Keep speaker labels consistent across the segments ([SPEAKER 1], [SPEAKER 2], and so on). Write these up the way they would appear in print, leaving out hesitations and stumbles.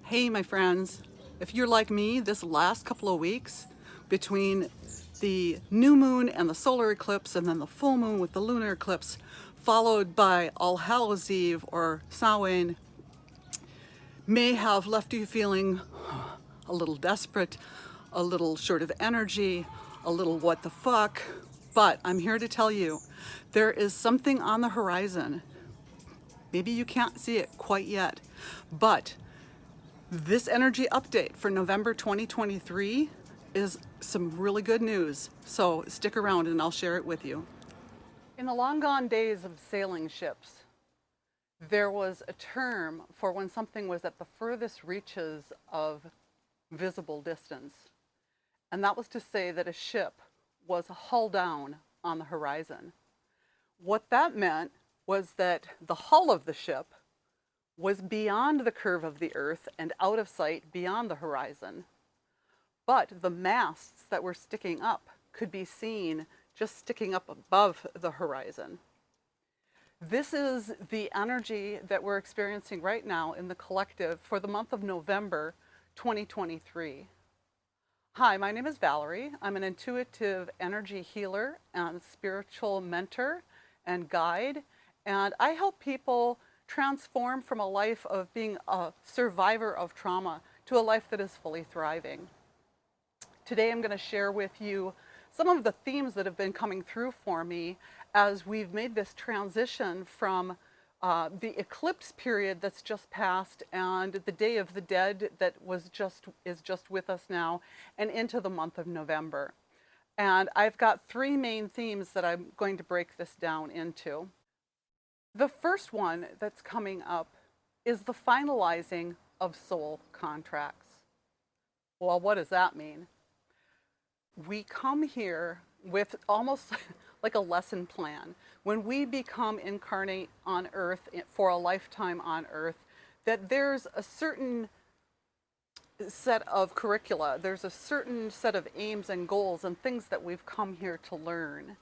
[SPEAKER 1] Hey, my friends, if you're like me, this last couple of weeks between the new moon and the solar eclipse and then the full moon with the lunar eclipse, followed by All Hallows Eve or Samhain, may have left you feeling a little desperate, a little short of energy, a little what the fuck. But I'm here to tell you, there is something on the horizon. Maybe you can't see it quite yet, but this energy update for November 2023 is some really good news. So stick around and I'll share it with you. In the long gone days of sailing ships, there was a term for when something was at the furthest reaches of visible distance. And that was to say that a ship was hull down on the horizon. What that meant was that the hull of the ship was beyond the curve of the earth and out of sight beyond the horizon. But the masts that were sticking up could be seen just sticking up above the horizon. This is the energy that we're experiencing right now in the collective for the month of November 2023. Hi, my name is Valerie. I'm an intuitive energy healer and spiritual mentor and guide, and I help people transform from a life of being a survivor of trauma to a life that is fully thriving. Today I'm going to share with you some of the themes that have been coming through for me as we've made this transition from the eclipse period that's just passed and the Day of the Dead that is just with us now and into the month of November. And I've got three main themes that I'm going to break this down into. The first one that's coming up is the finalizing of soul contracts. Well, what does that mean? We come here with almost like a lesson plan. When we become incarnate on Earth for a lifetime on Earth, that there's a certain set of curricula, there's a certain set of aims and goals and things that we've come here to learn.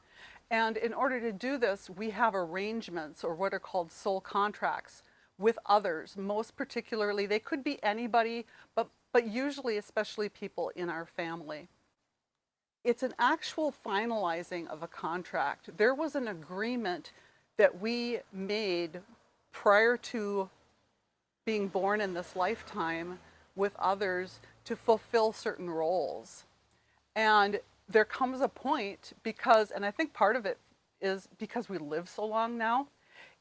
[SPEAKER 1] And in order to do this, we have arrangements or what are called soul contracts with others. Most particularly, they could be anybody, but usually especially people in our family. It's an actual finalizing of a contract. There was an agreement that we made prior to being born in this lifetime with others to fulfill certain roles. And there comes a point because, and I think part of it is because we live so long now,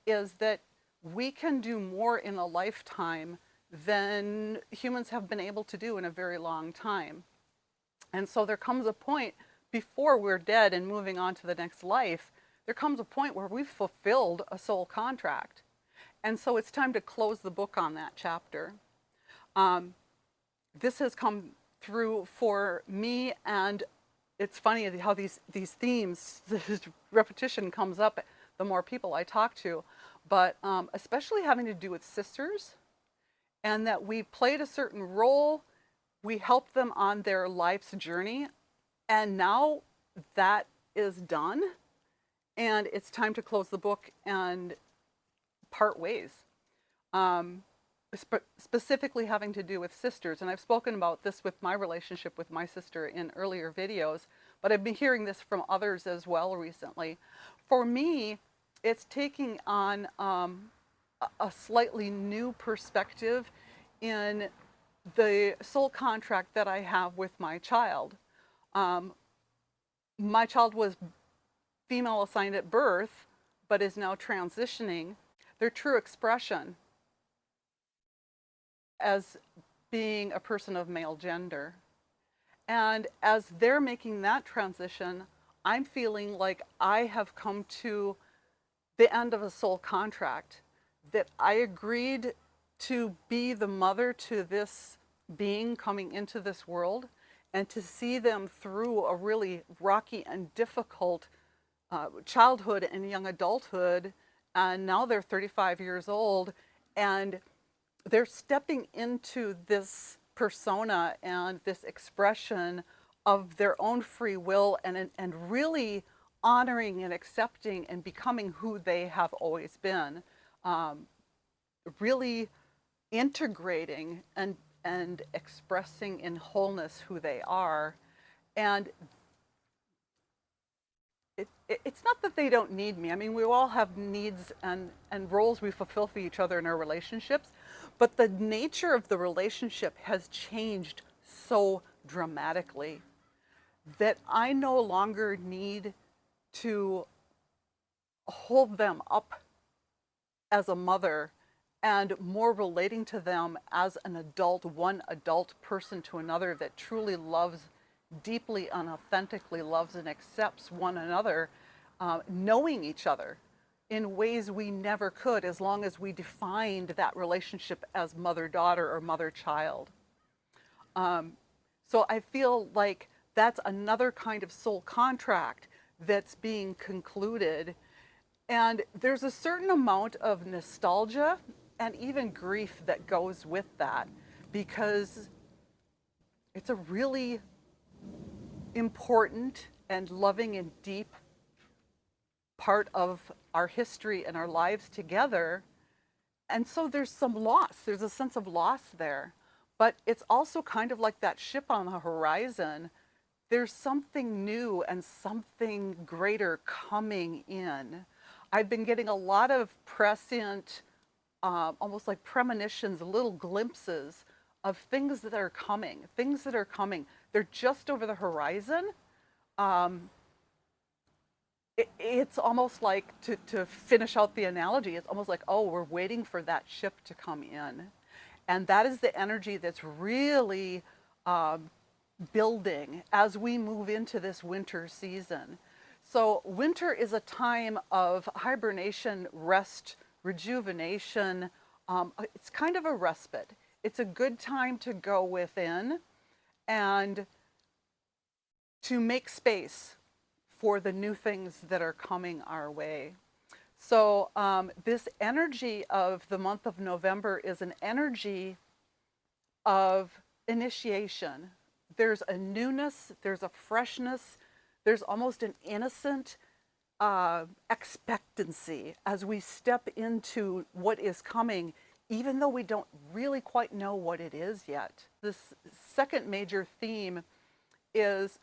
[SPEAKER 1] is that we can do more in a lifetime than humans have been able to do in a very long time. And so there comes a point before we're dead and moving on to the next life, there comes a point where we've fulfilled a soul contract. And so it's time to close the book on that chapter. This has come through for me, and it's funny how these themes, this repetition comes up the more people I talk to, but especially having to do with sisters, and that we played a certain role, we helped them on their life's journey, and now that is done, and it's time to close the book and part ways. Specifically having to do with sisters, and I've spoken about this with my relationship with my sister in earlier videos, but I've been hearing this from others as well recently. For me, it's taking on a slightly new perspective in the soul contract that I have with my child. My child was female assigned at birth, but is now transitioning. Their true expression as being a person of male gender. And as they're making that transition, I'm feeling like I have come to the end of a soul contract, that I agreed to be the mother to this being coming into this world and to see them through a really rocky and difficult childhood and young adulthood. And now they're 35 years old, and they're stepping into this persona and this expression of their own free will and really honoring and accepting and becoming who they have always been. Really integrating and and expressing in wholeness who they are. And it's not that they don't need me. I mean, we all have needs and roles we fulfill for each other in our relationships, but the nature of the relationship has changed so dramatically that I no longer need to hold them up as a mother and more relating to them as an adult, one adult person to another that truly loves, deeply and authentically loves and accepts one another, knowing each other in ways we never could as long as we defined that relationship as mother-daughter or mother-child. So I feel like that's another kind of soul contract that's being concluded. And there's a certain amount of nostalgia and even grief that goes with that, because it's a really important and loving and deep part of our history and our lives together. And so there's some loss. There's a sense of loss there. But it's also kind of like that ship on the horizon. There's something new and something greater coming in. I've been getting a lot of prescient, almost like premonitions, little glimpses of things that are coming, things that are coming. They're just over the horizon. It's almost like, to finish out the analogy, it's almost like, oh, we're waiting for that ship to come in. And that is the energy that's really building as we move into this winter season. So winter is a time of hibernation, rest, rejuvenation. It's kind of a respite. It's a good time to go within and to make space for the new things that are coming our way. So this energy of the month of November is an energy of initiation. There's a newness, there's a freshness, there's almost an innocent expectancy as we step into what is coming, even though we don't really quite know what it is yet. This second major theme is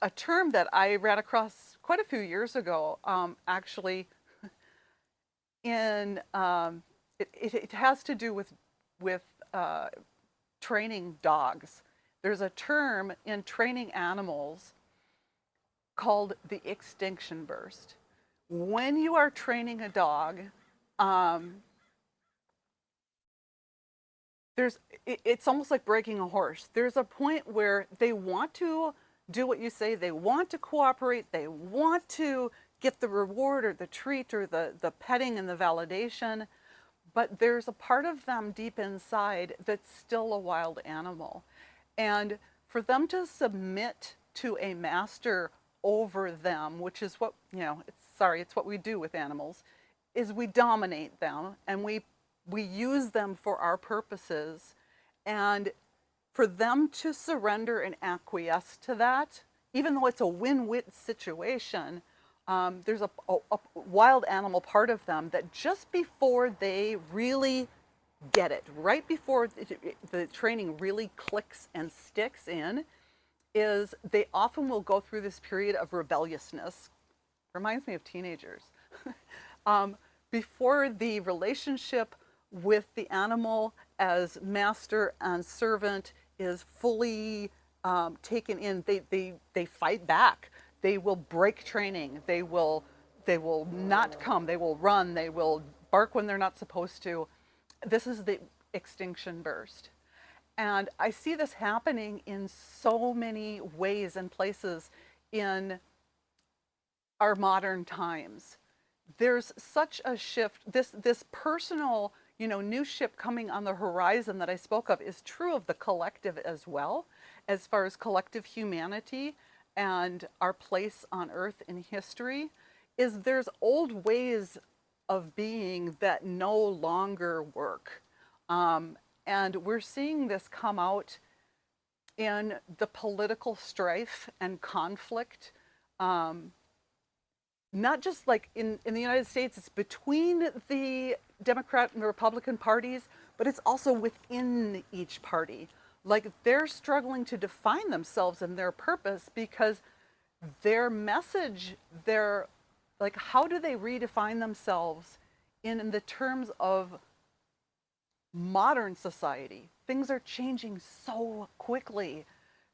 [SPEAKER 1] a term that I ran across quite a few years ago, actually. It has to do with training dogs. There's a term in training animals called the Extinction Burst. When you are training a dog, it's almost like breaking a horse. There's a point where they want to do what you say, they want to cooperate, they want to get the reward or the treat or the petting and the validation, but there's a part of them deep inside that's still a wild animal. And for them to submit to a master over them, which is what, it's what we do with animals, is we dominate them and we use them for our purposes. And for them to surrender and acquiesce to that, even though it's a win-win situation, there's a wild animal part of them that just before they really get it, right before the training really clicks and sticks in, is they often will go through this period of rebelliousness. Reminds me of teenagers. Before the relationship with the animal as master and servant is fully taken in, they fight back. They will break training. They will not come. They will run. They will bark when they're not supposed to. This is the extinction burst. And I see this happening in so many ways and places in our modern times. There's such a shift. This personal, new ship coming on the horizon that I spoke of is true of the collective as well, as far as collective humanity and our place on earth in history. Is there's old ways of being that no longer work. And we're seeing this come out in the political strife and conflict. Not just like in the United States, it's between the Democrat and the Republican parties, but it's also within each party. Like they're struggling to define themselves and their purpose because their message, their, like, how do they redefine themselves in the terms of modern society? Things are changing so quickly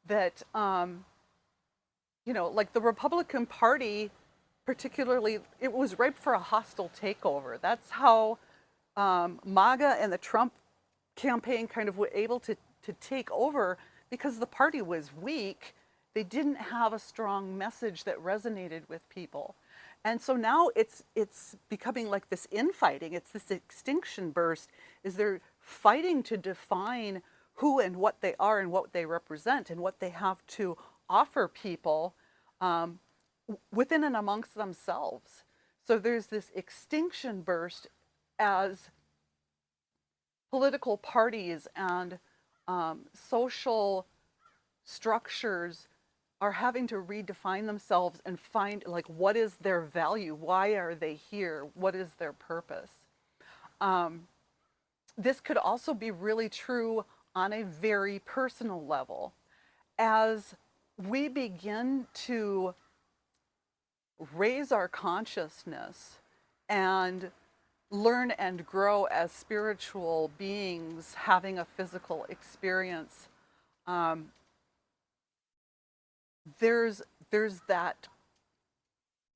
[SPEAKER 1] that, like the Republican Party, particularly, it was ripe for a hostile takeover. That's how MAGA and the Trump campaign kind of were able to take over because the party was weak. They didn't have a strong message that resonated with people. And so now it's becoming like this infighting. It's this extinction burst, is they're fighting to define who and what they are and what they represent and what they have to offer people within and amongst themselves. So there's this extinction burst as political parties and social structures are having to redefine themselves and find, like, what is their value? Why are they here? What is their purpose? This could also be really true on a very personal level. As we begin to raise our consciousness and learn and grow as spiritual beings having a physical experience, there's that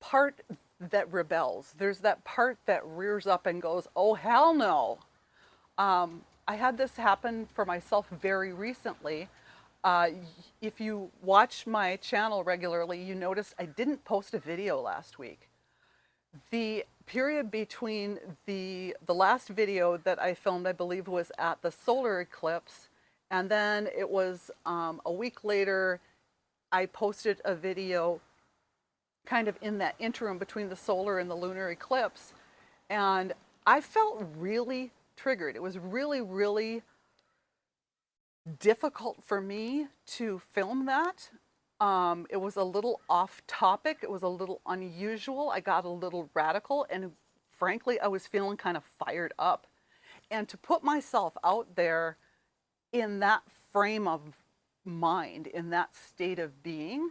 [SPEAKER 1] part that rebels. There's that part that rears up and goes, oh, hell no. I had this happen for myself very recently. If you watch my channel regularly, you notice I didn't post a video last week. The period between the last video that I filmed, I believe, was at the solar eclipse, and then it was a week later, I posted a video kind of in that interim between the solar and the lunar eclipse, and I felt really triggered. It was really, really difficult for me to film that. It was a little off topic. It was a little unusual. I got a little radical, and frankly, I was feeling kind of fired up. And to put myself out there in that frame of mind, in that state of being,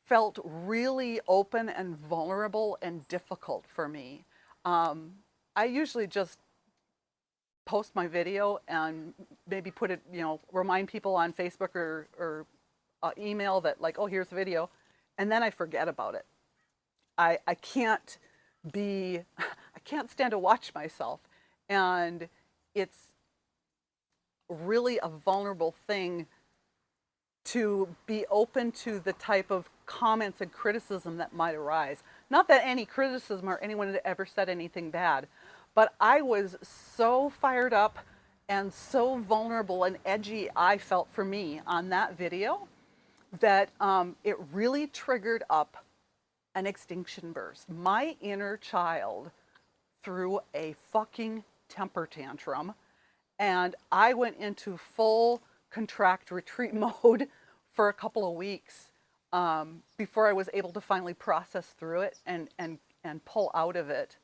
[SPEAKER 1] felt really open and vulnerable and difficult for me. I usually just post my video and maybe put it, remind people on Facebook or email that, like, oh, here's the video, and then I forget about it. I can't stand to watch myself, and it's really a vulnerable thing to be open to the type of comments and criticism that might arise. Not that any criticism or anyone had ever said anything bad, but I was so fired up and so vulnerable and edgy, I felt, for me, on that video, that it really triggered up an extinction burst. My inner child threw a fucking temper tantrum, and I went into full contract retreat mode for a couple of weeks before I was able to finally process through it and pull out of it.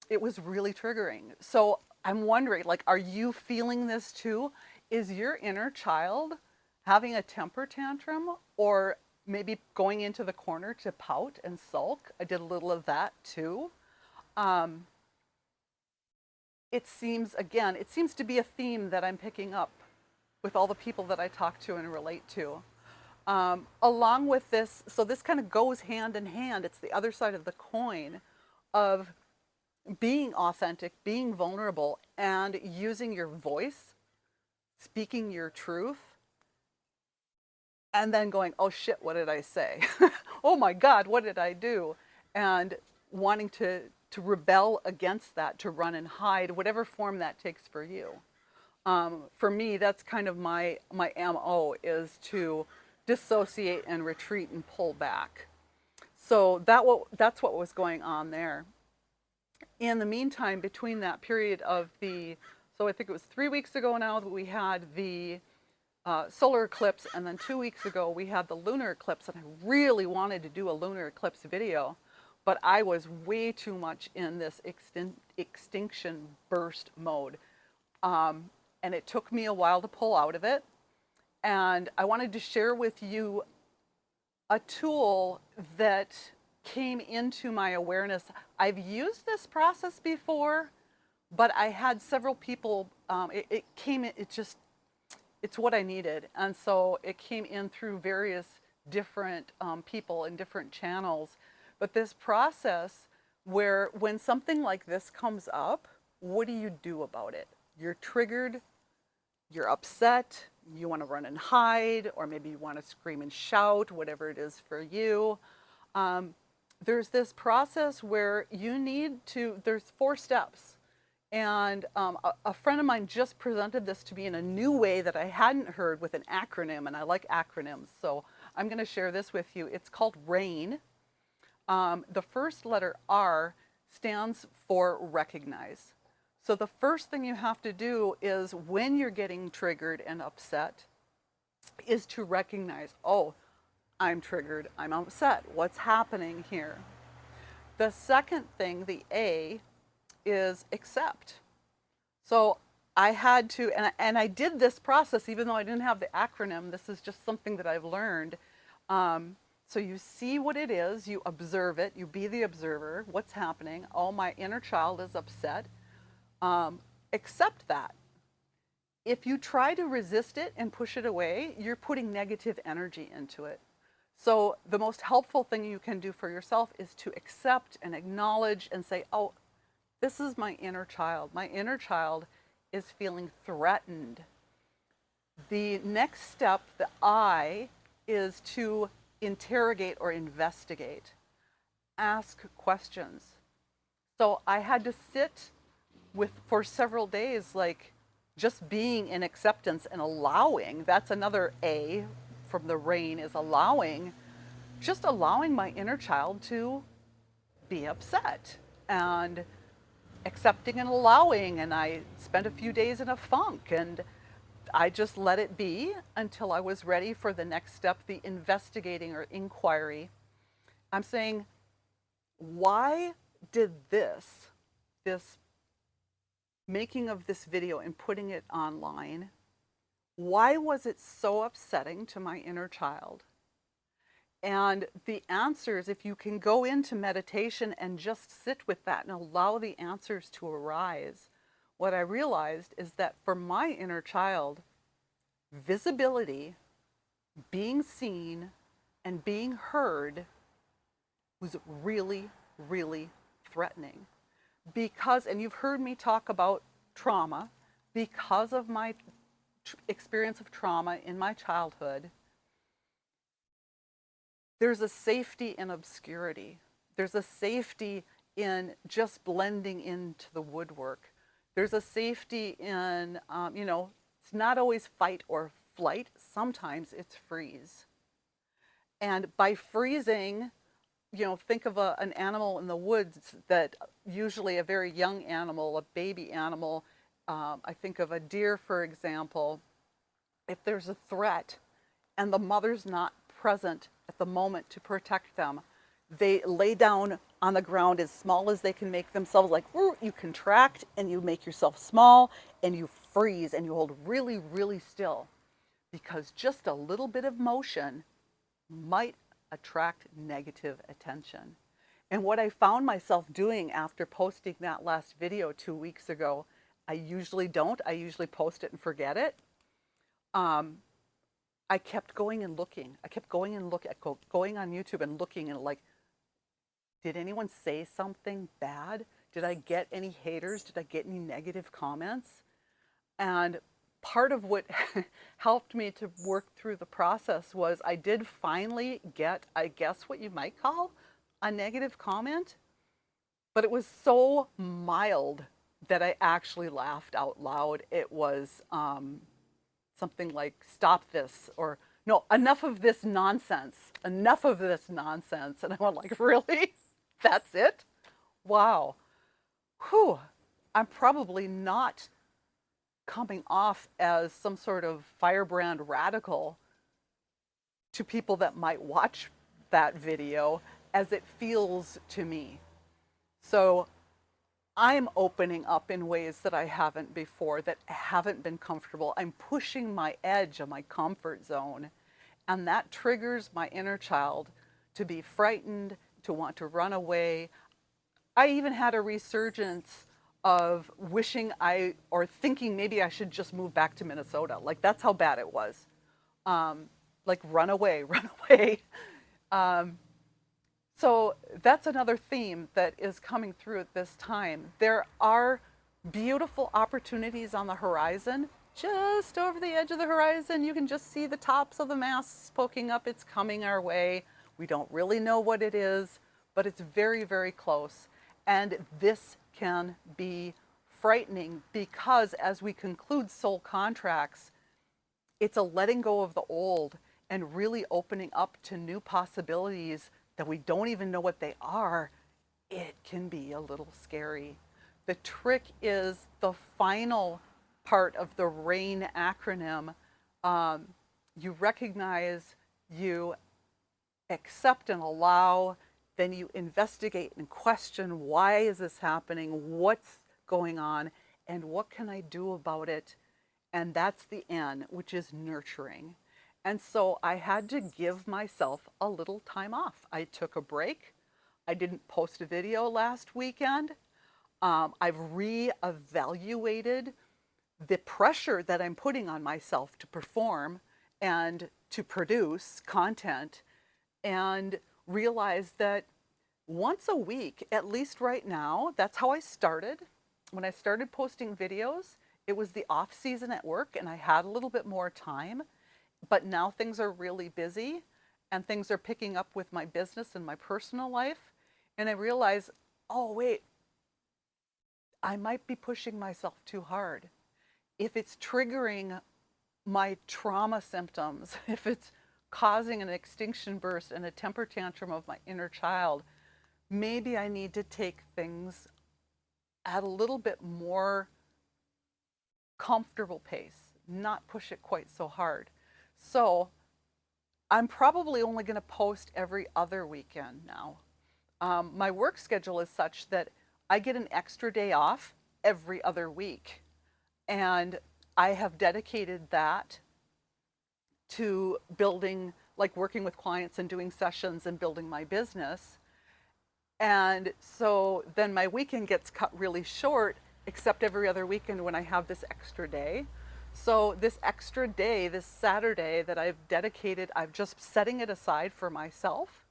[SPEAKER 1] It was really triggering. So I'm wondering, like, are you feeling this too? Is your inner child having a temper tantrum, or maybe going into the corner to pout and sulk? I did a little of that too. It seems to be a theme that I'm picking up with all the people that I talk to and relate to. Along with this, so this kind of goes hand in hand. It's the other side of the coin of being authentic, being vulnerable, and using your voice, speaking your truth, and then going, oh shit, what did I say? Oh my God, what did I do? And wanting to rebel against that, to run and hide, whatever form that takes for you. For me, that's kind of my MO, is to dissociate and retreat and pull back. So that's what was going on there. In the meantime, between that period of so I think it was 3 weeks ago now that we had the solar eclipse, and then 2 weeks ago we had the lunar eclipse, and I really wanted to do a lunar eclipse video. but I was way too much in this extinction burst mode. And it took me a while to pull out of it. And I wanted to share with you a tool that came into my awareness. I've used this process before, but I had several people, it's what I needed. And so it came in through various different people in different channels. But this process where when something like this comes up, what do you do about it? You're triggered, you're upset, you want to run and hide, or maybe you want to scream and shout, whatever it is for you. There's this process where you need to, there's 4 steps. And a friend of mine just presented this to me in a new way that I hadn't heard with an acronym, and I like acronyms, so I'm going to share this with you. It's called R.A.I.N. The first letter R stands for recognize. So the first thing you have to do is when you're getting triggered and upset is to recognize, oh, I'm triggered, I'm upset, what's happening here? The second thing, the A, is accept. So I had to, and I did this process even though I didn't have the acronym. This is just something that I've learned. So you see what it is, you observe it, you be the observer, what's happening. Oh, my inner child is upset. Accept that. If you try to resist it and push it away, you're putting negative energy into it. So the most helpful thing you can do for yourself is to accept and acknowledge and say, oh, this is my inner child. My inner child is feeling threatened. The next step, the I, is to interrogate or investigate. Ask questions. So I had to sit with for several days, like just being in acceptance and allowing. That's another A from the R.A.I.N, is allowing, just allowing my inner child to be upset and accepting and allowing. And I spent a few days in a funk, and I just let it be until I was ready for the next step, the investigating or inquiry. I'm saying, why did this making of this video and putting it online, why was it so upsetting to my inner child? And the answers, if you can go into meditation and just sit with that and allow the answers to arise, what I realized is that for my inner child, visibility, being seen, and being heard was really, really threatening. Because, and you've heard me talk about trauma, because of my experience of trauma in my childhood, there's a safety in obscurity. There's a safety in just blending into the woodwork. There's a safety in, it's not always fight or flight. Sometimes it's freeze. And by freezing, think of an animal in the woods that usually a very young animal, a baby animal, I think of a deer, for example. If there's a threat and the mother's not present at the moment to protect them, they lay down on the ground as small as they can make themselves, like you contract and you make yourself small and you freeze and you hold really, really still, because just a little bit of motion might attract negative attention. And what I found myself doing after posting that last video 2 weeks ago, I usually don't. I usually post it and forget it. I kept going and looking. I kept going and going on YouTube and looking and like, did anyone say something bad? Did I get any haters? Did I get any negative comments? And part of what helped me to work through the process was I did finally get, I guess what you might call a negative comment, but it was so mild that I actually laughed out loud. It was something like, stop this, or no, enough of this nonsense, enough of this nonsense. And I went like, really? That's it? Wow. Whew. I'm probably not coming off as some sort of firebrand radical to people that might watch that video. as it feels to me. So I'm opening up in ways that I haven't before, that haven't been comfortable. I'm pushing my edge of my comfort zone. And that triggers my inner child to be frightened, to want to run away. I even had a resurgence of wishing or thinking maybe I should just move back to Minnesota. Like, that's how bad it was. Like, run away, run away. Um, so that's another theme that is coming through at this time. There are beautiful opportunities on the horizon. Just over the edge of the horizon, you can just see the tops of the masts poking up. It's coming our way. We don't really know what it is, but it's very, very close. And this can be frightening because as we conclude soul contracts, it's a letting go of the old and really opening up to new possibilities that we don't even know what they are. It can be a little scary. The trick is the final part of the R.A.I.N acronym. You recognize, you accept and allow, then you investigate and question, why is this happening? What's going on? And what can I do about it? And that's the N, which is nurturing. And so I had to give myself a little time off. I took a break. I didn't post a video last weekend. I've reevaluated the pressure that I'm putting on myself to perform and to produce content, and realized that once a week, at least right now, that's how I started. When I started posting videos, it was the off season at work and I had a little bit more time, but now things are really busy and things are picking up with my business and my personal life. And I realize, oh wait, I might be pushing myself too hard. If it's triggering my trauma symptoms, if it's causing an extinction burst and a temper tantrum of my inner child, maybe I need to take things at a little bit more comfortable pace, not push it quite so hard. So I'm probably only going to post every other weekend now. My work schedule is such that I get an extra day off every other week. And I have dedicated that to building, like working with clients and doing sessions and building my business. And so then my weekend gets cut really short, except every other weekend when I have this extra day. So this extra day, this Saturday that I've dedicated, I'm just setting it aside for myself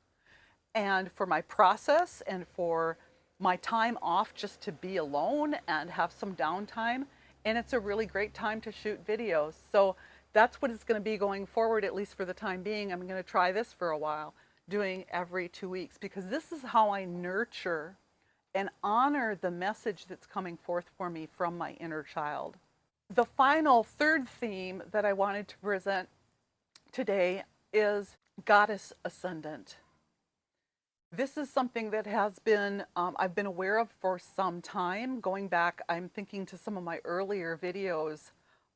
[SPEAKER 1] and for my process and for my time off just to be alone and have some downtime. And it's a really great time to shoot videos. So that's what it's going to be going forward, at least for the time being. I'm going to try this for a while, doing every 2 weeks, because this is how I nurture and honor the message that's coming forth for me from my inner child. The final third theme that I wanted to present today is Goddess Ascendant. This is something that has been, I've been aware of for some time. Going back, I'm thinking to some of my earlier videos.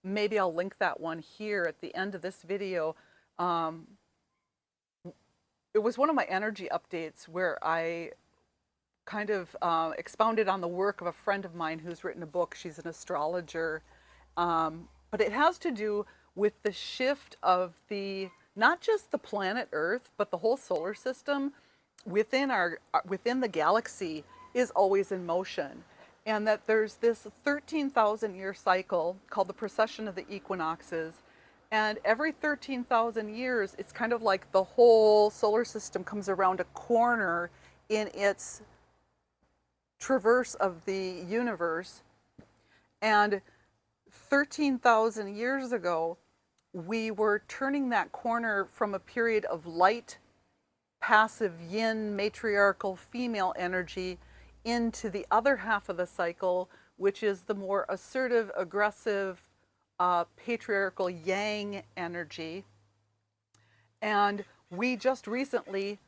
[SPEAKER 1] Maybe I'll link that one here at the end of this video. It was one of my energy updates where I kind of expounded on the work of a friend of mine who's written a book. She's an astrologer. But it has to do with the shift of not just the planet Earth, but the whole solar system within the galaxy is always in motion. And that there's this 13,000 year cycle called the precession of the equinoxes. And every 13,000 years, it's kind of like the whole solar system comes around a corner in its traverse of the universe. And 13,000 years ago, we were turning that corner from a period of light, passive yin, matriarchal female energy into the other half of the cycle, which is the more assertive, aggressive, patriarchal yang energy. And we just recently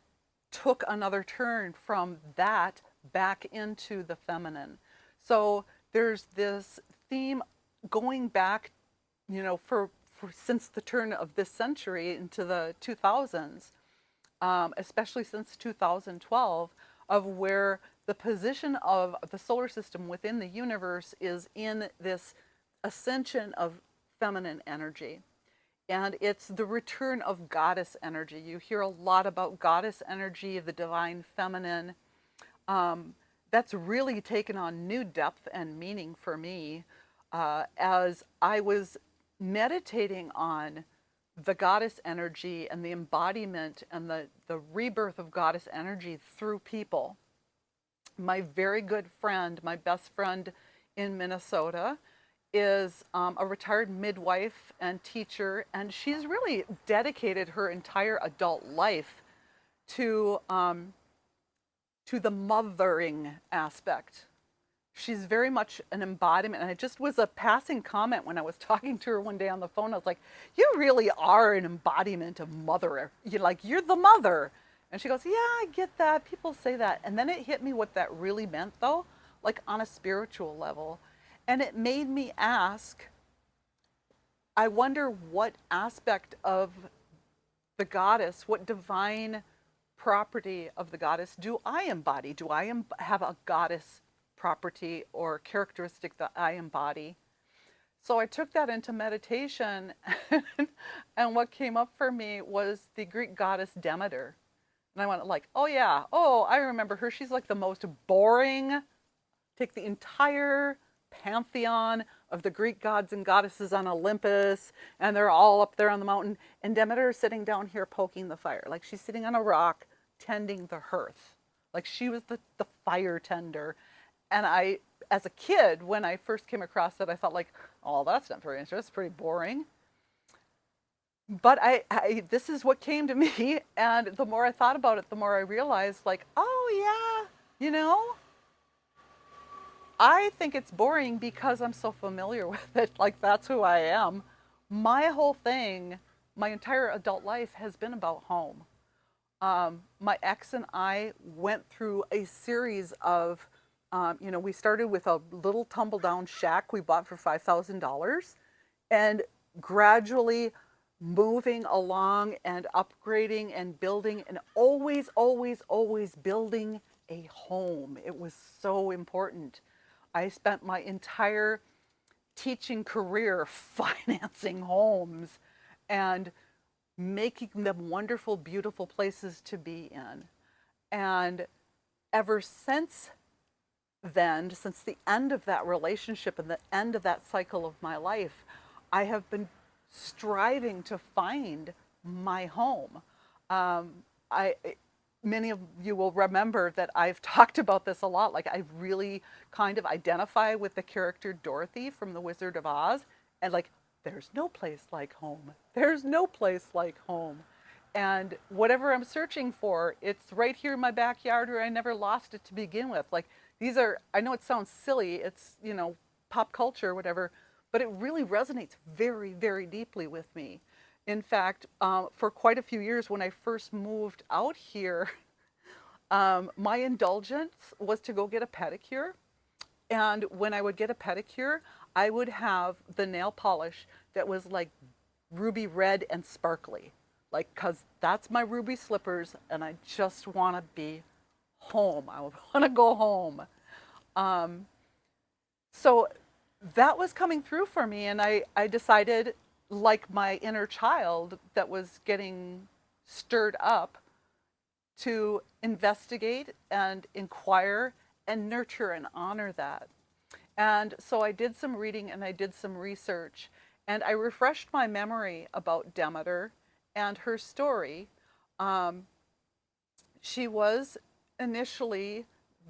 [SPEAKER 1] took another turn from that back into the feminine. So there's this theme going back, for since the turn of this century into the 2000s. especially since 2012, of where the position of the solar system within the universe is in this ascension of feminine energy. And it's the return of goddess energy. You hear a lot about goddess energy, the divine feminine. That's really taken on new depth and meaning for me as I was meditating on the goddess energy and the embodiment and the rebirth of goddess energy through people. My very good friend, my best friend in Minnesota, is a retired midwife and teacher, and she's really dedicated her entire adult life to the mothering aspect. She's very much an embodiment, and it just was a passing comment when I was talking to her one day on the phone. I was like, "You really are an embodiment of mother. You're the mother." And she goes, "Yeah, I get that. People say that." And then it hit me what that really meant, though, like on a spiritual level. And it made me ask, I wonder what aspect of the goddess, what divine property of the goddess do I embody? Do I have a goddess property or characteristic that I embody? So I took that into meditation, and what came up for me was the Greek goddess Demeter. And I went like, oh yeah, oh, I remember her. She's like the most boring. Take the entire pantheon of the Greek gods and goddesses on Olympus, and they're all up there on the mountain, and Demeter is sitting down here poking the fire. Like she's sitting on a rock tending the hearth. Like she was the fire tender. And I, as a kid, when I first came across it, I thought like, oh, that's not very interesting. It's pretty boring. But this is what came to me, and the more I thought about it, the more I realized like, oh yeah, I think it's boring because I'm so familiar with it. Like, that's who I am. My whole thing, my entire adult life has been about home. My ex and I went through a series of, we started with a little tumble down shack we bought for $5,000 and gradually moving along and upgrading and building and always, always, always building a home. It was so important. I spent my entire teaching career financing homes and making them wonderful, beautiful places to be in. And ever since then, since the end of that relationship and the end of that cycle of my life, I have been striving to find my home. Many of you will remember that I've talked about this a lot. Like I really kind of identify with the character Dorothy from The Wizard of Oz. And like, there's no place like home. There's no place like home. And whatever I'm searching for, it's right here in my backyard, or I never lost it to begin with. Like these are, I know it sounds silly. It's, pop culture or whatever, but it really resonates very, very deeply with me. In fact, for quite a few years when I first moved out here, my indulgence was to go get a pedicure. And when I would get a pedicure, I would have the nail polish that was like ruby red and sparkly. Like, because that's my ruby slippers, and I just want to be home. I want to go home. So that was coming through for me, and I decided, like my inner child that was getting stirred up, to investigate and inquire and nurture and honor that. And so I did some reading and I did some research, and I refreshed my memory about Demeter and her story. She was initially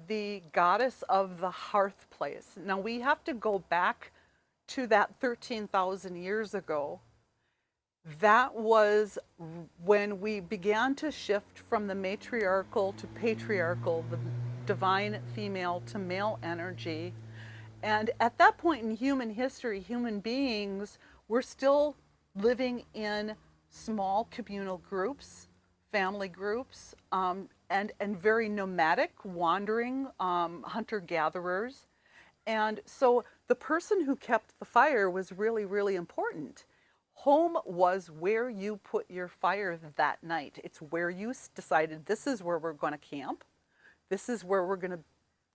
[SPEAKER 1] the goddess of the hearth place. Now we have to go back to that 13,000 years ago. That was when we began to shift from the matriarchal to patriarchal, the divine female to male energy. And at that point in human history, human beings were still living in small communal groups, family groups, and very nomadic, wandering hunter-gatherers. And so the person who kept the fire was really, really important. Home was where you put your fire that night. It's where you decided this is where we're going to camp. This is where we're going to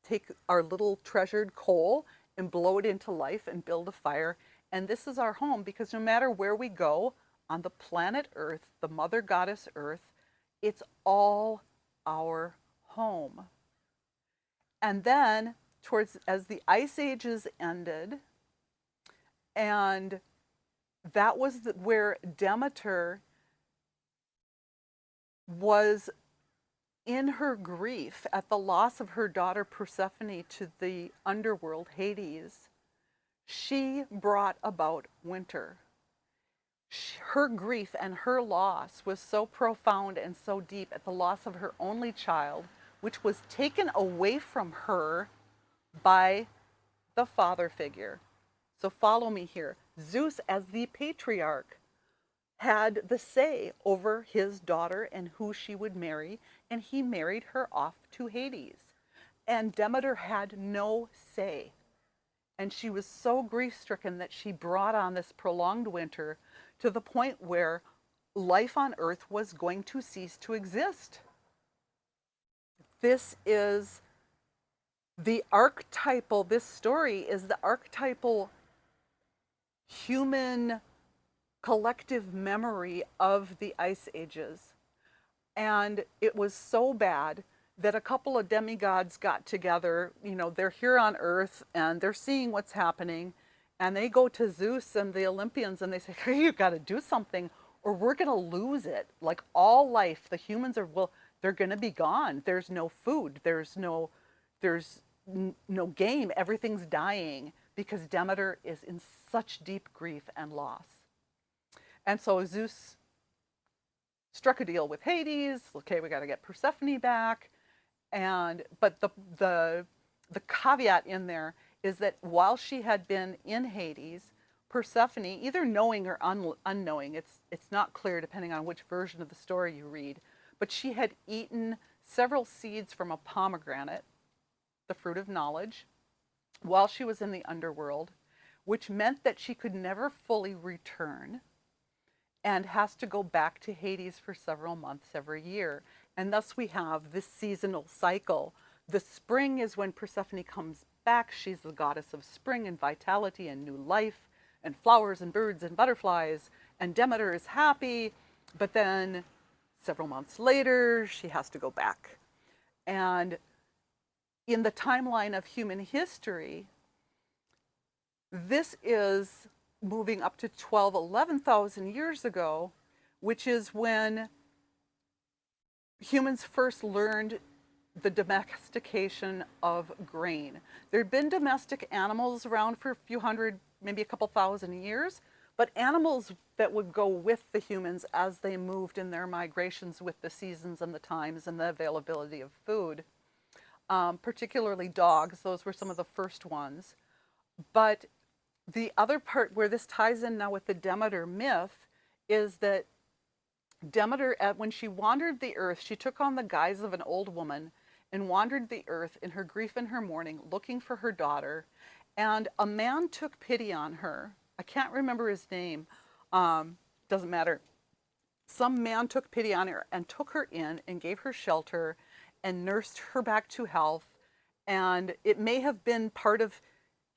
[SPEAKER 1] take our little treasured coal and blow it into life and build a fire. And this is our home, because no matter where we go on the planet Earth, the mother goddess Earth, it's all our home. And then as the ice ages ended, and that was where Demeter was in her grief at the loss of her daughter Persephone to the underworld, Hades. She brought about winter. Her grief and her loss was so profound and so deep at the loss of her only child, which was taken away from her by the father figure. So follow me here. Zeus, as the patriarch, had the say over his daughter and who she would marry, and he married her off to Hades. And Demeter had no say. And she was so grief-stricken that she brought on this prolonged winter to the point where life on Earth was going to cease to exist. This is the archetypal, this story is the archetypal human collective memory of the ice ages. And it was so bad that a couple of demigods got together. You know, they're here on Earth and they're seeing what's happening, and they go to Zeus and the Olympians and they say, hey, you got to do something or we're going to lose it. Like all life, the humans are, well, they're going to be gone. There's no food. There's no game. Everything's dying because Demeter is in such deep grief and loss. And so Zeus struck a deal with Hades. Okay, we got to get Persephone back. But the caveat in there is that while she had been in Hades, Persephone, either knowing or unknowing, it's not clear depending on which version of the story you read, but she had eaten several seeds from a pomegranate, the fruit of knowledge, while she was in the underworld, which meant that she could never fully return and has to go back to Hades for several months every year. And thus we have this seasonal cycle. The spring is when Persephone comes back. She's the goddess of spring and vitality and new life and flowers and birds and butterflies. And Demeter is happy, but then several months later, she has to go back. And in the timeline of human history, this is moving up to 11,000 years ago, which is when humans first learned the domestication of grain. There had been domestic animals around for a few hundred, maybe a couple thousand years, but animals that would go with the humans as they moved in their migrations with the seasons and the times and the availability of food, particularly dogs. Those were some of the first ones. But the other part where this ties in now with the Demeter myth is that Demeter, when she wandered the earth, she took on the guise of an old woman and wandered the earth in her grief and her mourning, looking for her daughter. And a man took pity on her. I can't remember his name. Doesn't matter. Some man took pity on her and took her in and gave her shelter and nursed her back to health. And it may have been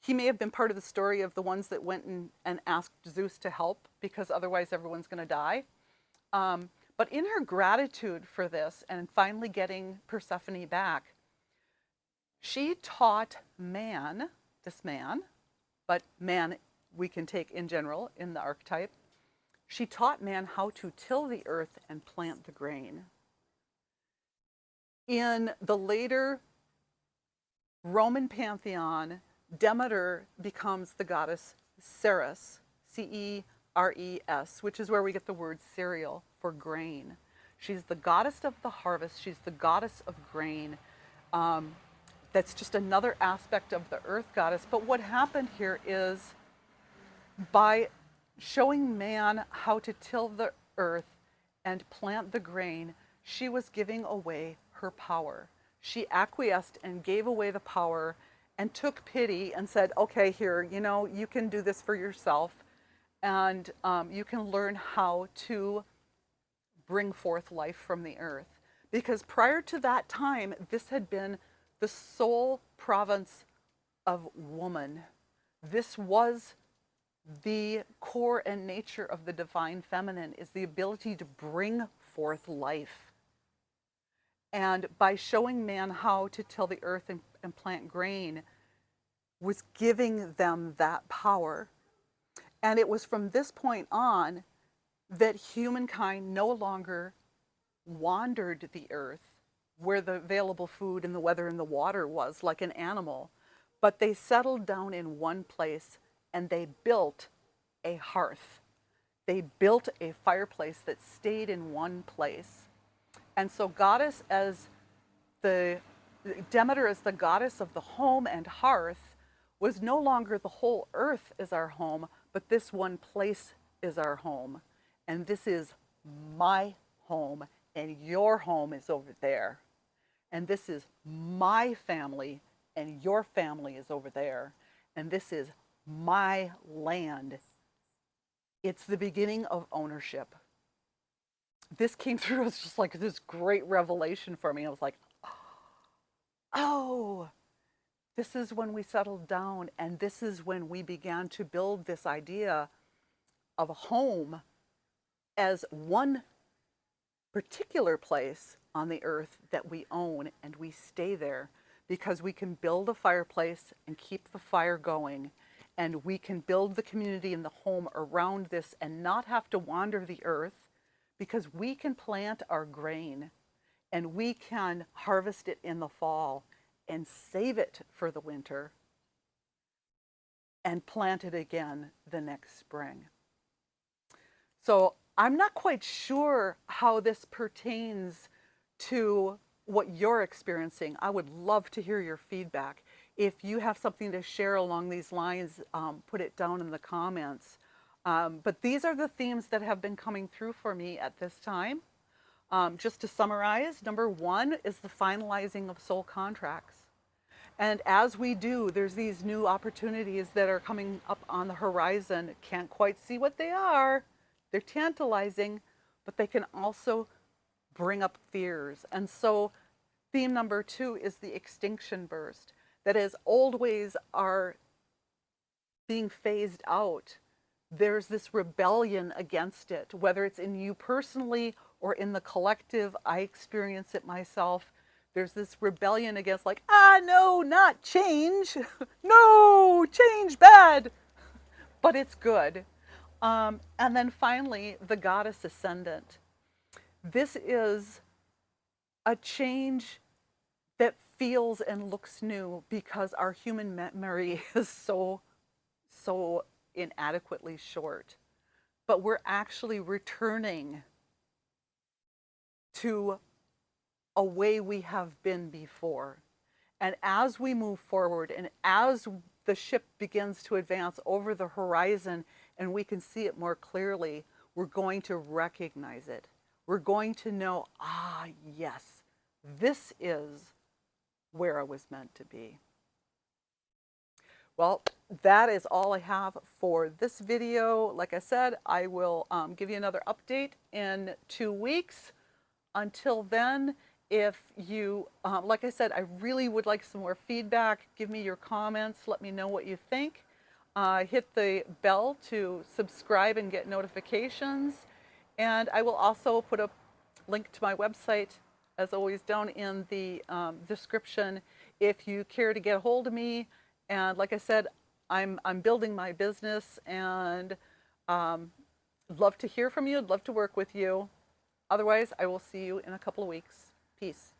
[SPEAKER 1] he may have been part of the story of the ones that went and asked Zeus to help, because otherwise everyone's going to die. But in her gratitude for this and finally getting Persephone back, she taught this man, but man we can take in general in the archetype, she taught man how to till the earth and plant the grain. In the later Roman pantheon, Demeter becomes the goddess Ceres, Ceres, which is where we get the word cereal for grain. She's the goddess of the harvest. She's the goddess of grain. That's just another aspect of the earth goddess. But what happened here is, by showing man how to till the earth and plant the grain, she was giving away her power. She acquiesced and gave away the power and took pity and said, okay, here, you can do this for yourself. and you can learn how to bring forth life from the earth. Because prior to that time, this had been the sole province of woman. This was the core and nature of the divine feminine, is the ability to bring forth life. And by showing man how to till the earth and plant grain, was giving them that power. And it was from this point on that humankind no longer wandered the earth where the available food and the weather and the water was like an animal, but they settled down in one place and they built a hearth. They built a fireplace that stayed in one place. And so Demeter as the goddess of the home and hearth was no longer the whole earth is our home, but this one place is our home. And this is my home, and your home is over there. And this is my family, and your family is over there. And this is my land. It's the beginning of ownership. This came through as just like this great revelation for me. I was like, oh, this is when we settled down, and this is when we began to build this idea of a home as one particular place on the earth that we own, and we stay there because we can build a fireplace and keep the fire going, and we can build the community and the home around this and not have to wander the earth, because we can plant our grain and we can harvest it in the fall and save it for the winter and plant it again the next spring. So I'm not quite sure how this pertains to what you're experiencing. I would love to hear your feedback. If you have something to share along these lines, put it down in the comments. But these are the themes that have been coming through for me at this time. Just to summarize, number one is the finalizing of soul contracts. And as we do, there's these new opportunities that are coming up on the horizon. Can't quite see what they are. They're tantalizing, but they can also bring up fears. And so theme number two is the extinction burst. That as old ways are being phased out, there's this rebellion against it, whether it's in you personally or in the collective. I experience it myself. There's this rebellion against, like, no, not change. No, change bad, but it's good. And then finally, the goddess ascendant. This is a change that feels and looks new because our human memory is so inadequately short. But we're actually returning to a way we have been before. And as we move forward and as the ship begins to advance over the horizon and we can see it more clearly, we're going to recognize it. We're going to know, yes, this is where I was meant to be. Well, that is all I have for this video. Like I said, I will give you another update in 2 weeks. Until then, if you, like I said, I really would like some more feedback. Give me your comments. Let me know what you think. Hit the bell to subscribe and get notifications. And I will also put a link to my website, as always, down in the description if you care to get a hold of me. And like I said, I'm building my business, and love to hear from you. I'd love to work with you. Otherwise, I will see you in a couple of weeks. Peace.